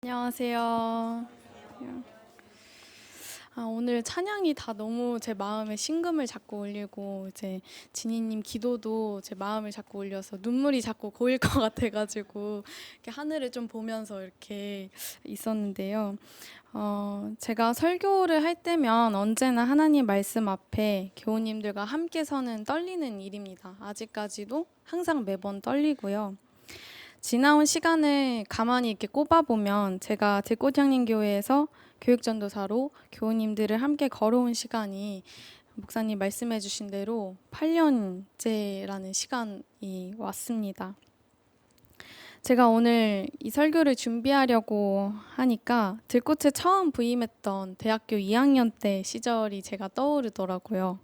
안녕하세요. 오늘 찬양이 다 너무 제 마음에 심금을 자꾸 울리고 이제 지니님 기도도 제 마음을 자꾸 울려서 눈물이 자꾸 고일 것 같아가지고 이렇게 하늘을 좀 보면서 이렇게 있었는데요. 제가 설교를 할 때면 언제나 하나님 말씀 앞에 교우님들과 함께 서는 떨리는 일입니다. 아직까지도 항상 매번 떨리고요. 지나온 시간을 가만히 이렇게 꼽아보면 제가 들꽃향림교회에서 교육전도사로 교우님들을 함께 걸어온 시간이 목사님 말씀해 주신 대로 8년째라는 시간이 왔습니다. 제가 오늘 이 설교를 준비하려고 하니까 들꽃에 처음 부임했던 대학교 2학년 때 시절이 제가 떠오르더라고요.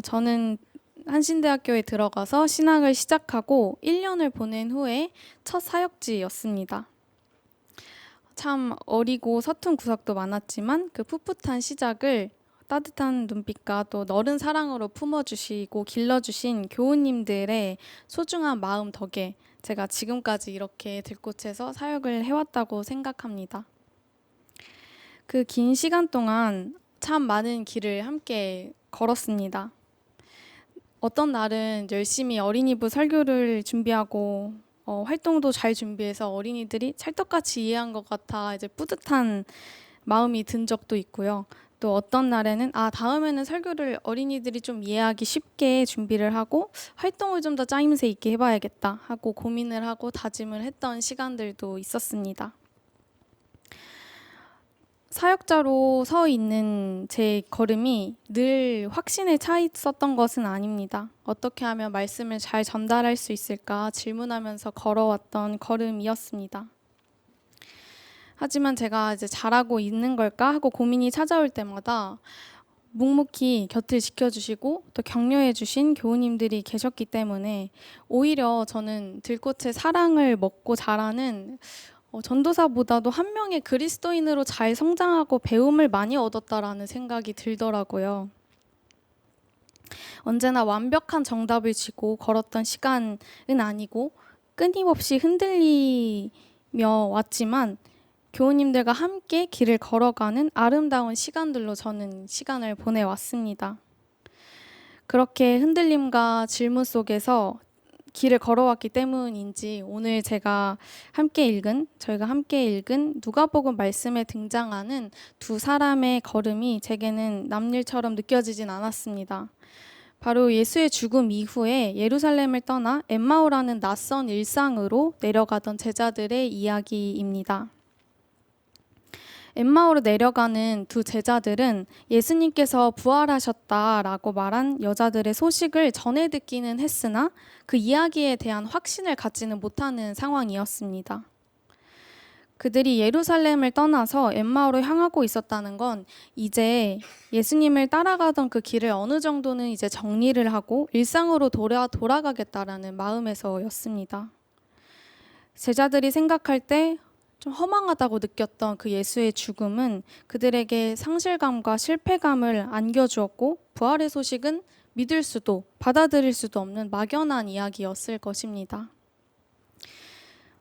저는 한신대학교에 들어가서 신학을 시작하고 1년을 보낸 후에 첫 사역지였습니다. 참 어리고 서툰 구석도 많았지만 그 풋풋한 시작을 따뜻한 눈빛과 또 너른 사랑으로 품어주시고 길러주신 교우님들의 소중한 마음 덕에 제가 지금까지 이렇게 들꽃에서 사역을 해왔다고 생각합니다. 그 긴 시간 동안 참 많은 길을 함께 걸었습니다. 어떤 날은 열심히 어린이부 설교를 준비하고 활동도 잘 준비해서 어린이들이 찰떡같이 이해한 것 같아 이제 뿌듯한 마음이 든 적도 있고요. 또 어떤 날에는 다음에는 설교를 어린이들이 좀 이해하기 쉽게 준비를 하고 활동을 좀 더 짜임새 있게 해봐야겠다 하고 고민을 하고 다짐을 했던 시간들도 있었습니다. 사역자로 서 있는 제 걸음이 늘 확신에 차 있었던 것은 아닙니다. 어떻게 하면 말씀을 잘 전달할 수 있을까 질문하면서 걸어왔던 걸음이었습니다. 하지만 제가 이제 잘하고 있는 걸까 하고 고민이 찾아올 때마다 묵묵히 곁을 지켜주시고 또 격려해주신 교우님들이 계셨기 때문에 오히려 저는 들꽃의 사랑을 먹고 자라는 전도사보다도 한 명의 그리스도인으로 잘 성장하고 배움을 많이 얻었다라는 생각이 들더라고요. 언제나 완벽한 정답을 쥐고 걸었던 시간은 아니고 끊임없이 흔들리며 왔지만 교우님들과 함께 길을 걸어가는 아름다운 시간들로 저는 시간을 보내왔습니다. 그렇게 흔들림과 질문 속에서 길을 걸어왔기 때문인지 오늘 저희가 함께 읽은 누가복음 말씀에 등장하는 두 사람의 걸음이 제게는 남일처럼 느껴지진 않았습니다. 바로 예수의 죽음 이후에 예루살렘을 떠나 엠마오라는 낯선 일상으로 내려가던 제자들의 이야기입니다. 엠마오로 내려가는 두 제자들은 예수님께서 부활하셨다라고 말한 여자들의 소식을 전해 듣기는 했으나 그 이야기에 대한 확신을 갖지는 못하는 상황이었습니다. 그들이 예루살렘을 떠나서 엠마오로 향하고 있었다는 건 이제 예수님을 따라가던 그 길을 어느 정도는 이제 정리를 하고 일상으로 돌아가겠다라는 마음에서였습니다. 제자들이 생각할 때 좀 허망하다고 느꼈던 그 예수의 죽음은 그들에게 상실감과 실패감을 안겨주었고 부활의 소식은 믿을 수도 받아들일 수도 없는 막연한 이야기였을 것입니다.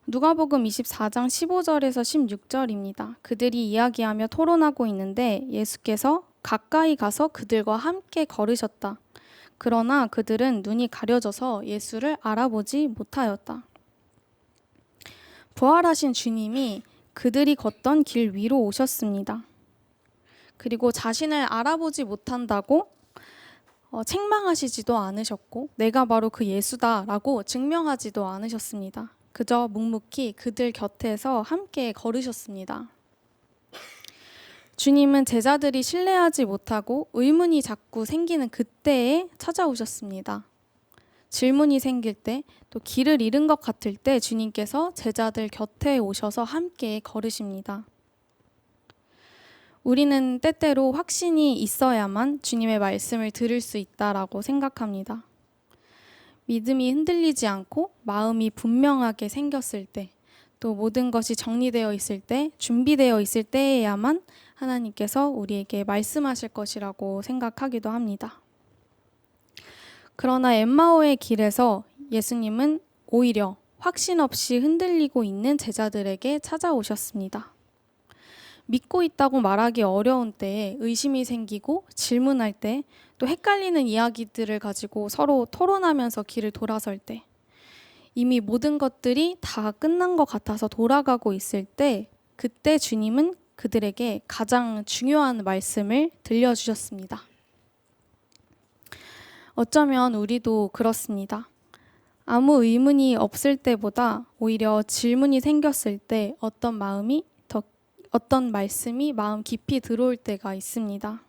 누가복음 24장 15절에서 16절입니다. 그들이 이야기하며 토론하고 있는데 예수께서 가까이 가서 그들과 함께 걸으셨다. 그러나 그들은 눈이 가려져서 예수를 알아보지 못하였다. 부활하신 주님이 그들이 걷던 길 위로 오셨습니다. 그리고 자신을 알아보지 못한다고 책망하시지도 않으셨고 내가 바로 그 예수다라고 증명하지도 않으셨습니다. 그저 묵묵히 그들 곁에서 함께 걸으셨습니다. 주님은 제자들이 신뢰하지 못하고 의문이 자꾸 생기는 그때에 찾아오셨습니다. 질문이 생길 때, 또 길을 잃은 것 같을 때 주님께서 제자들 곁에 오셔서 함께 걸으십니다. 우리는 때때로 확신이 있어야만 주님의 말씀을 들을 수 있다라고 생각합니다. 믿음이 흔들리지 않고 마음이 분명하게 생겼을 때, 또 모든 것이 정리되어 있을 때, 준비되어 있을 때에야만 하나님께서 우리에게 말씀하실 것이라고 생각하기도 합니다. 그러나 엠마오의 길에서 예수님은 오히려 확신 없이 흔들리고 있는 제자들에게 찾아오셨습니다. 믿고 있다고 말하기 어려운 때에 의심이 생기고 질문할 때, 또 헷갈리는 이야기들을 가지고 서로 토론하면서 길을 돌아설 때, 이미 모든 것들이 다 끝난 것 같아서 돌아가고 있을 때, 그때 주님은 그들에게 가장 중요한 말씀을 들려주셨습니다. 어쩌면 우리도 그렇습니다. 아무 의문이 없을 때보다 오히려 질문이 생겼을 때 어떤 말씀이 마음 깊이 들어올 때가 있습니다.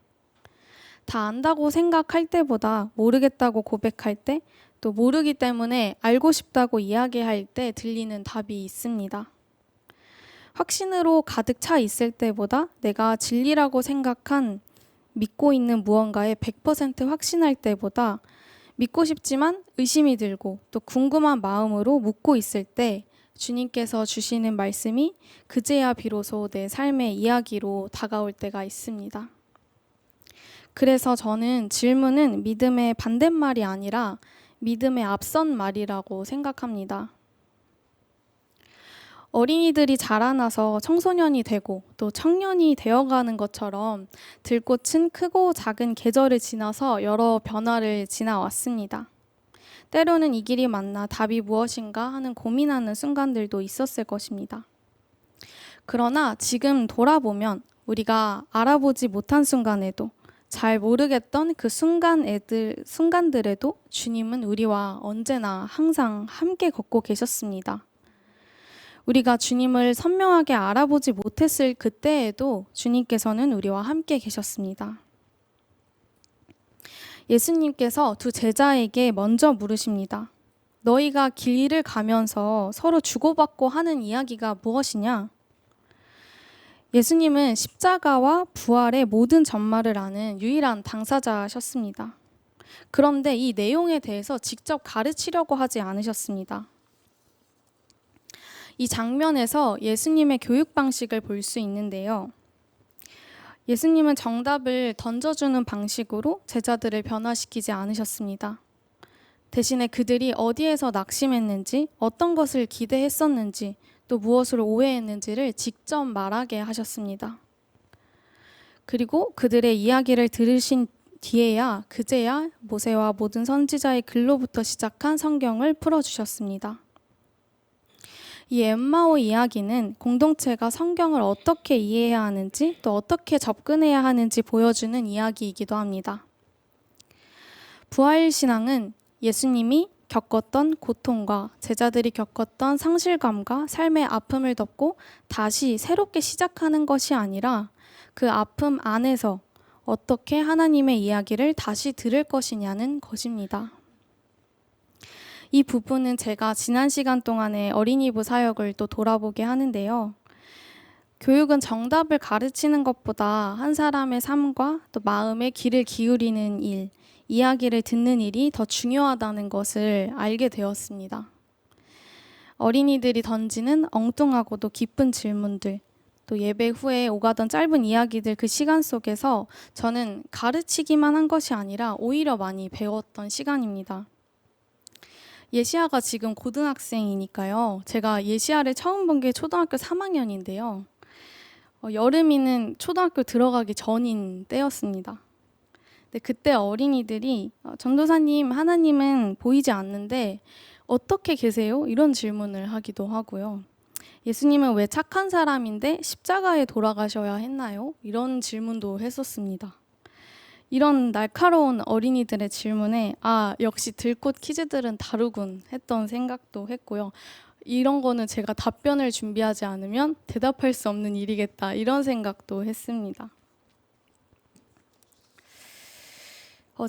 다 안다고 생각할 때보다 모르겠다고 고백할 때, 또 모르기 때문에 알고 싶다고 이야기할 때 들리는 답이 있습니다. 확신으로 가득 차 있을 때보다 내가 진리라고 생각한 믿고 있는 무언가에 100% 확신할 때보다 믿고 싶지만 의심이 들고 또 궁금한 마음으로 묻고 있을 때 주님께서 주시는 말씀이 그제야 비로소 내 삶의 이야기로 다가올 때가 있습니다. 그래서 저는 질문은 믿음의 반대말이 아니라 믿음의 앞선 말이라고 생각합니다. 어린이들이 자라나서 청소년이 되고 또 청년이 되어가는 것처럼 들꽃은 크고 작은 계절을 지나서 여러 변화를 지나왔습니다. 때로는 이 길이 맞나 답이 무엇인가 하는 고민하는 순간들도 있었을 것입니다. 그러나 지금 돌아보면 우리가 알아보지 못한 순간에도 잘 모르겠던 그 순간들에도 주님은 우리와 언제나 항상 함께 걷고 계셨습니다. 우리가 주님을 선명하게 알아보지 못했을 그때에도 주님께서는 우리와 함께 계셨습니다. 예수님께서 두 제자에게 먼저 물으십니다. 너희가 길을 가면서 서로 주고받고 하는 이야기가 무엇이냐? 예수님은 십자가와 부활의 모든 전말을 아는 유일한 당사자셨습니다. 그런데 이 내용에 대해서 직접 가르치려고 하지 않으셨습니다. 이 장면에서 예수님의 교육 방식을 볼 수 있는데요. 예수님은 정답을 던져주는 방식으로 제자들을 변화시키지 않으셨습니다. 대신에 그들이 어디에서 낙심했는지, 어떤 것을 기대했었는지, 또 무엇을 오해했는지를 직접 말하게 하셨습니다. 그리고 그들의 이야기를 들으신 뒤에야 그제야 모세와 모든 선지자의 글로부터 시작한 성경을 풀어주셨습니다. 이 엠마오 이야기는 공동체가 성경을 어떻게 이해해야 하는지 또 어떻게 접근해야 하는지 보여주는 이야기이기도 합니다. 부활신앙은 예수님이 겪었던 고통과 제자들이 겪었던 상실감과 삶의 아픔을 덮고 다시 새롭게 시작하는 것이 아니라 그 아픔 안에서 어떻게 하나님의 이야기를 다시 들을 것이냐는 것입니다. 이 부분은 제가 지난 시간 동안에 어린이부 사역을 또 돌아보게 하는데요. 교육은 정답을 가르치는 것보다 한 사람의 삶과 또 마음의 귀를 기울이는 일, 이야기를 듣는 일이 더 중요하다는 것을 알게 되었습니다. 어린이들이 던지는 엉뚱하고도 깊은 질문들, 또 예배 후에 오가던 짧은 이야기들 그 시간 속에서 저는 가르치기만 한 것이 아니라 오히려 많이 배웠던 시간입니다. 예시아가 지금 고등학생이니까요. 제가 예시아를 처음 본 게 초등학교 3학년인데요. 여름이는 초등학교 들어가기 전인 때였습니다. 근데 그때 어린이들이 전도사님, 하나님은 보이지 않는데 어떻게 계세요? 이런 질문을 하기도 하고요. 예수님은 왜 착한 사람인데 십자가에 돌아가셔야 했나요? 이런 질문도 했었습니다. 이런 날카로운 어린이들의 질문에 역시 들꽃 퀴즈들은 다르군 했던 생각도 했고요. 이런 거는 제가 답변을 준비하지 않으면 대답할 수 없는 일이겠다 이런 생각도 했습니다.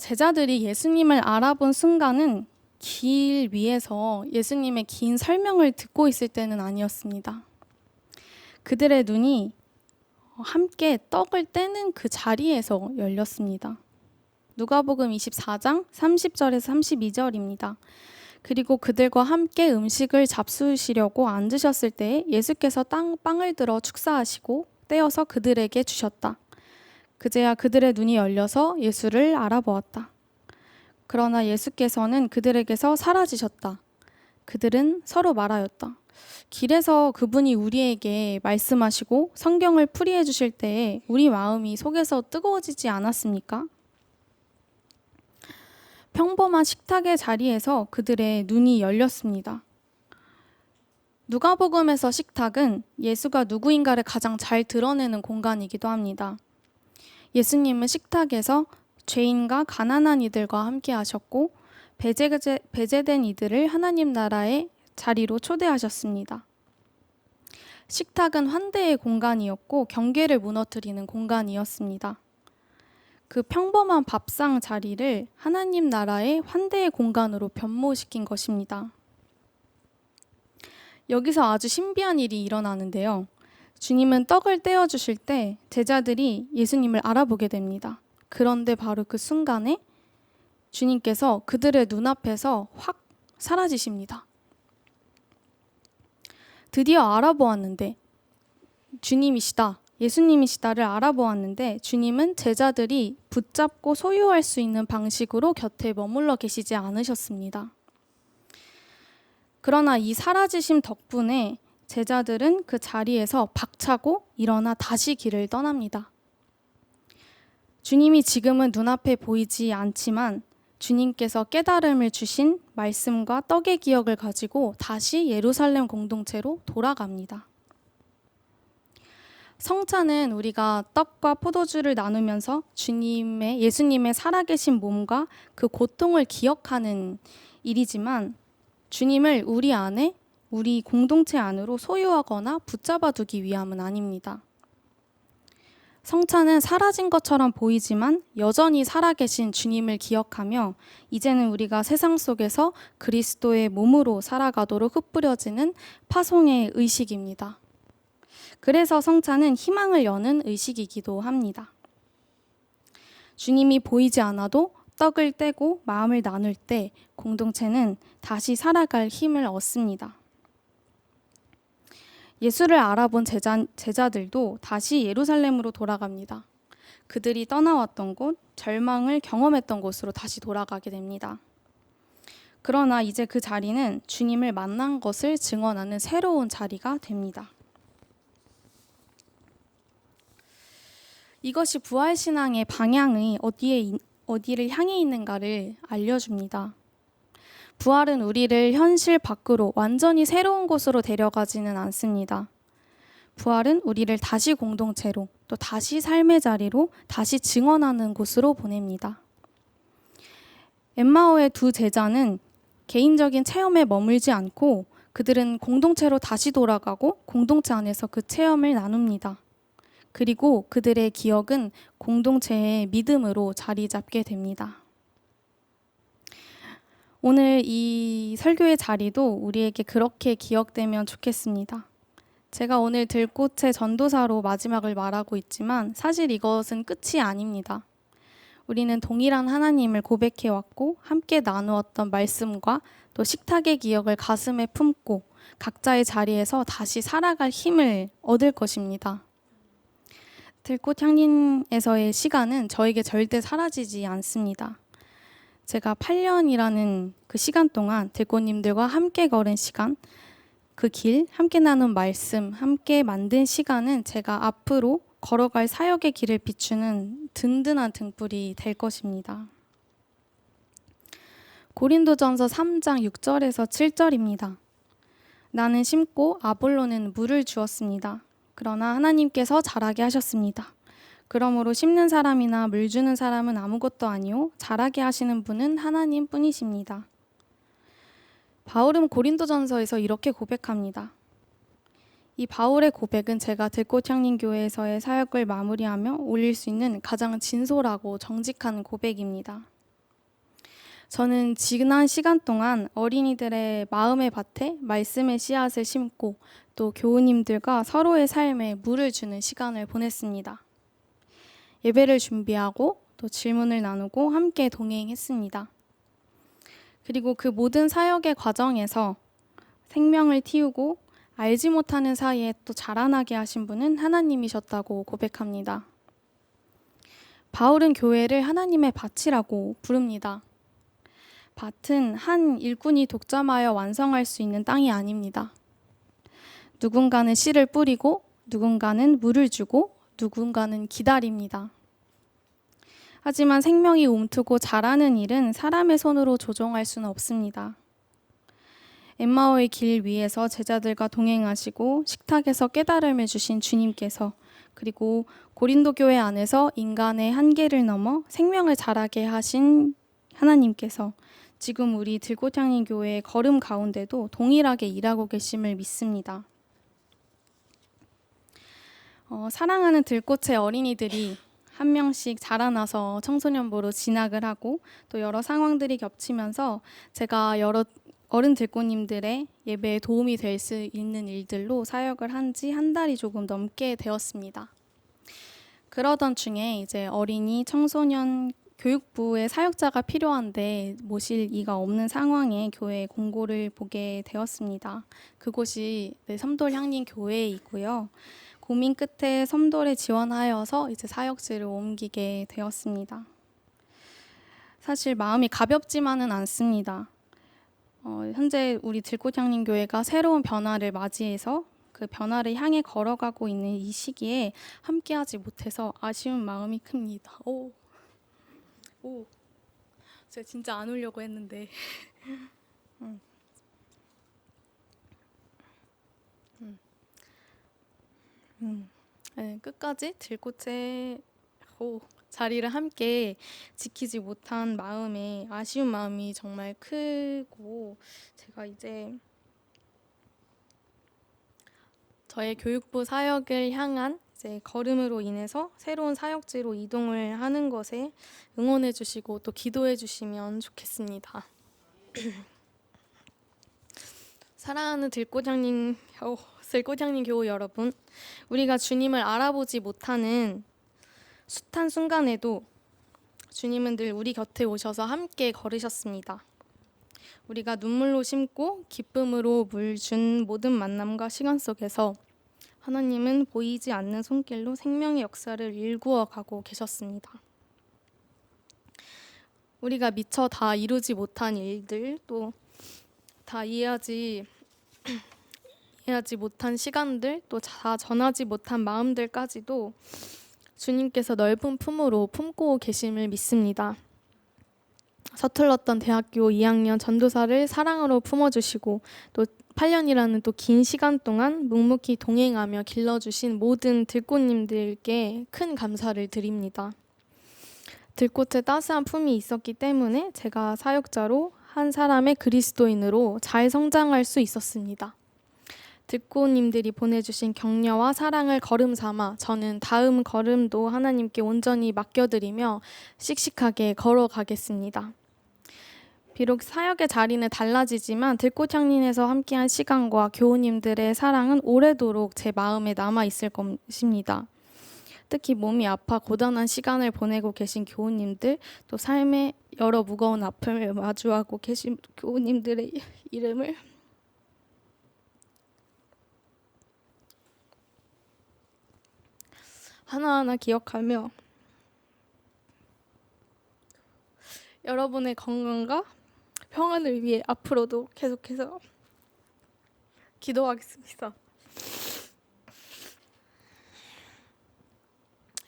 제자들이 예수님을 알아본 순간은 길 위에서 예수님의 긴 설명을 듣고 있을 때는 아니었습니다. 그들의 눈이 함께 떡을 떼는 그 자리에서 열렸습니다. 누가복음 24장 30절에서 32절입니다. 그리고 그들과 함께 음식을 잡수시려고 앉으셨을 때 예수께서 빵을 들어 축사하시고 떼어서 그들에게 주셨다. 그제야 그들의 눈이 열려서 예수를 알아보았다. 그러나 예수께서는 그들에게서 사라지셨다. 그들은 서로 말하였다. 길에서 그분이 우리에게 말씀하시고 성경을 풀이해 주실 때에 우리 마음이 속에서 뜨거워지지 않았습니까? 평범한 식탁의 자리에서 그들의 눈이 열렸습니다. 누가복음에서 식탁은 예수가 누구인가를 가장 잘 드러내는 공간이기도 합니다. 예수님은 식탁에서 죄인과 가난한 이들과 함께 하셨고 배제된 이들을 하나님 나라의 자리로 초대하셨습니다. 식탁은 환대의 공간이었고 경계를 무너뜨리는 공간이었습니다. 그 평범한 밥상 자리를 하나님 나라의 환대의 공간으로 변모시킨 것입니다. 여기서 아주 신비한 일이 일어나는데요. 주님은 떡을 떼어주실 때 제자들이 예수님을 알아보게 됩니다. 그런데 바로 그 순간에 주님께서 그들의 눈앞에서 확 사라지십니다. 드디어 알아보았는데 주님이시다, 예수님이시다를 알아보았는데 주님은 제자들이 붙잡고 소유할 수 있는 방식으로 곁에 머물러 계시지 않으셨습니다. 그러나 이 사라지심 덕분에 제자들은 그 자리에서 박차고 일어나 다시 길을 떠납니다. 주님이 지금은 눈앞에 보이지 않지만 주님께서 깨달음을 주신 말씀과 떡의 기억을 가지고 다시 예루살렘 공동체로 돌아갑니다. 성찬은 우리가 떡과 포도주를 나누면서 예수님의 살아계신 몸과 그 고통을 기억하는 일이지만 주님을 우리 안에, 우리 공동체 안으로 소유하거나 붙잡아 두기 위함은 아닙니다. 성찬은 사라진 것처럼 보이지만 여전히 살아계신 주님을 기억하며 이제는 우리가 세상 속에서 그리스도의 몸으로 살아가도록 흩뿌려지는 파송의 의식입니다. 그래서 성찬은 희망을 여는 의식이기도 합니다. 주님이 보이지 않아도 떡을 떼고 마음을 나눌 때 공동체는 다시 살아갈 힘을 얻습니다. 예수를 알아본 제자들도 다시 예루살렘으로 돌아갑니다. 그들이 떠나왔던 곳, 절망을 경험했던 곳으로 다시 돌아가게 됩니다. 그러나 이제 그 자리는 주님을 만난 것을 증언하는 새로운 자리가 됩니다. 이것이 부활신앙의 방향이 어디를 향해 있는가를 알려줍니다. 부활은 우리를 현실 밖으로 완전히 새로운 곳으로 데려가지는 않습니다. 부활은 우리를 다시 공동체로, 또 다시 삶의 자리로, 다시 증언하는 곳으로 보냅니다. 엠마오의 두 제자는 개인적인 체험에 머물지 않고 그들은 공동체로 다시 돌아가고 공동체 안에서 그 체험을 나눕니다. 그리고 그들의 기억은 공동체의 믿음으로 자리 잡게 됩니다. 오늘 이 설교의 자리도 우리에게 그렇게 기억되면 좋겠습니다. 제가 오늘 들꽃의 전도사로 마지막을 말하고 있지만 사실 이것은 끝이 아닙니다. 우리는 동일한 하나님을 고백해왔고 함께 나누었던 말씀과 또 식탁의 기억을 가슴에 품고 각자의 자리에서 다시 살아갈 힘을 얻을 것입니다. 들꽃 향린에서의 시간은 저에게 절대 사라지지 않습니다. 제가 8년이라는 그 시간 동안 들꽃님들과 함께 걸은 시간, 그 길, 함께 나눈 말씀, 함께 만든 시간은 제가 앞으로 걸어갈 사역의 길을 비추는 든든한 등불이 될 것입니다. 고린도전서 3장 6절에서 7절입니다. 나는 심고 아볼로는 물을 주었습니다. 그러나 하나님께서 자라게 하셨습니다. 그러므로 심는 사람이나 물 주는 사람은 아무것도 아니요 자라게 하시는 분은 하나님 뿐이십니다. 바울은 고린도전서에서 이렇게 고백합니다. 이 바울의 고백은 제가 들꽃향림교회에서의 사역을 마무리하며 올릴 수 있는 가장 진솔하고 정직한 고백입니다. 저는 지난 시간 동안 어린이들의 마음의 밭에 말씀의 씨앗을 심고 또 교우님들과 서로의 삶에 물을 주는 시간을 보냈습니다. 예배를 준비하고 또 질문을 나누고 함께 동행했습니다. 그리고 그 모든 사역의 과정에서 생명을 틔우고 알지 못하는 사이에 또 자라나게 하신 분은 하나님이셨다고 고백합니다. 바울은 교회를 하나님의 밭이라고 부릅니다. 밭은 한 일꾼이 독점하여 완성할 수 있는 땅이 아닙니다. 누군가는 씨를 뿌리고, 누군가는 물을 주고, 누군가는 기다립니다. 하지만 생명이 움트고 자라는 일은 사람의 손으로 조종할 수는 없습니다. 엠마오의 길 위에서 제자들과 동행하시고 식탁에서 깨달음을 주신 주님께서, 그리고 고린도 교회 안에서 인간의 한계를 넘어 생명을 자라게 하신 하나님께서 지금 우리 들꽃향림 교회의 걸음 가운데도 동일하게 일하고 계심을 믿습니다. 사랑하는 들꽃의 어린이들이 한 명씩 자라나서 청소년부로 진학을 하고 또 여러 상황들이 겹치면서 제가 여러 어른 들꽃님들의 예배에 도움이 될 수 있는 일들로 사역을 한 지 한 달이 조금 넘게 되었습니다. 그러던 중에 이제 어린이 청소년 교육부의 사역자가 필요한데 모실 이가 없는 상황에 교회 공고를 보게 되었습니다. 그곳이 섬돌향림 교회이고요. 고민 끝에 섬돌에 지원하여서 이제 사역지를 옮기게 되었습니다. 사실 마음이 가볍지만은 않습니다. 현재 우리 들꽃향림 교회가 새로운 변화를 맞이해서 그 변화를 향해 걸어가고 있는 이 시기에 함께하지 못해서 아쉬운 마음이 큽니다. 제가 진짜 안 울려고 했는데. 네, 끝까지 들꽃의 자리를 함께 지키지 못한 마음에 아쉬운 마음이 정말 크고, 제가 이제 저의 교육부 사역을 향한 이제 걸음으로 인해서 새로운 사역지로 이동을 하는 것에 응원해 주시고 또 기도해 주시면 좋겠습니다. 사랑하는 들꽃향림 교우 여러분, 우리가 주님을 알아보지 못하는 숱한 순간에도 주님은 늘 우리 곁에 오셔서 함께 걸으셨습니다. 우리가 눈물로 심고 기쁨으로 물 준 모든 만남과 시간 속에서 하나님은 보이지 않는 손길로 생명의 역사를 일구어 가고 계셨습니다. 우리가 미처 다 이루지 못한 일들, 또 다 이해하지 못한 시간들, 또 다 전하지 못한 마음들까지도 주님께서 넓은 품으로 품고 계심을 믿습니다. 서툴렀던 대학교 2학년 전도사를 사랑으로 품어주시고 또 8년이라는 또 긴 시간 동안 묵묵히 동행하며 길러주신 모든 들꽃님들께 큰 감사를 드립니다. 들꽃의 따스한 품이 있었기 때문에 제가 사역자로 한 사람의 그리스도인으로 잘 성장할 수 있었습니다. 들꽃님들이 보내주신 격려와 사랑을 걸음 삼아 저는 다음 걸음도 하나님께 온전히 맡겨드리며 씩씩하게 걸어가겠습니다. 비록 사역의 자리는 달라지지만 들꽃향림에서 함께한 시간과 교우님들의 사랑은 오래도록 제 마음에 남아있을 것입니다. 특히 몸이 아파 고단한 시간을 보내고 계신 교우님들, 또 삶의 여러 무거운 아픔을 마주하고 계신 교우님들의 이름을 하나하나 기억하며 여러분의 건강과 평안을 위해 앞으로도 계속해서 기도하겠습니다.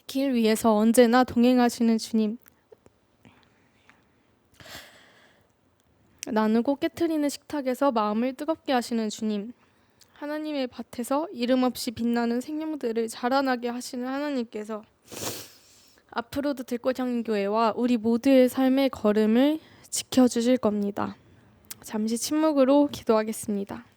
길 위에서 언제나 동행하시는 주님, 나누고 깨트리는 식탁에서 마음을 뜨겁게 하시는 주님, 하나님의 밭에서 이름 없이 빛나는 생명들을 자라나게 하시는 하나님께서 앞으로도 들꽃향림교회와 우리 모두의 삶의 걸음을 지켜주실 겁니다. 잠시 침묵으로 기도하겠습니다.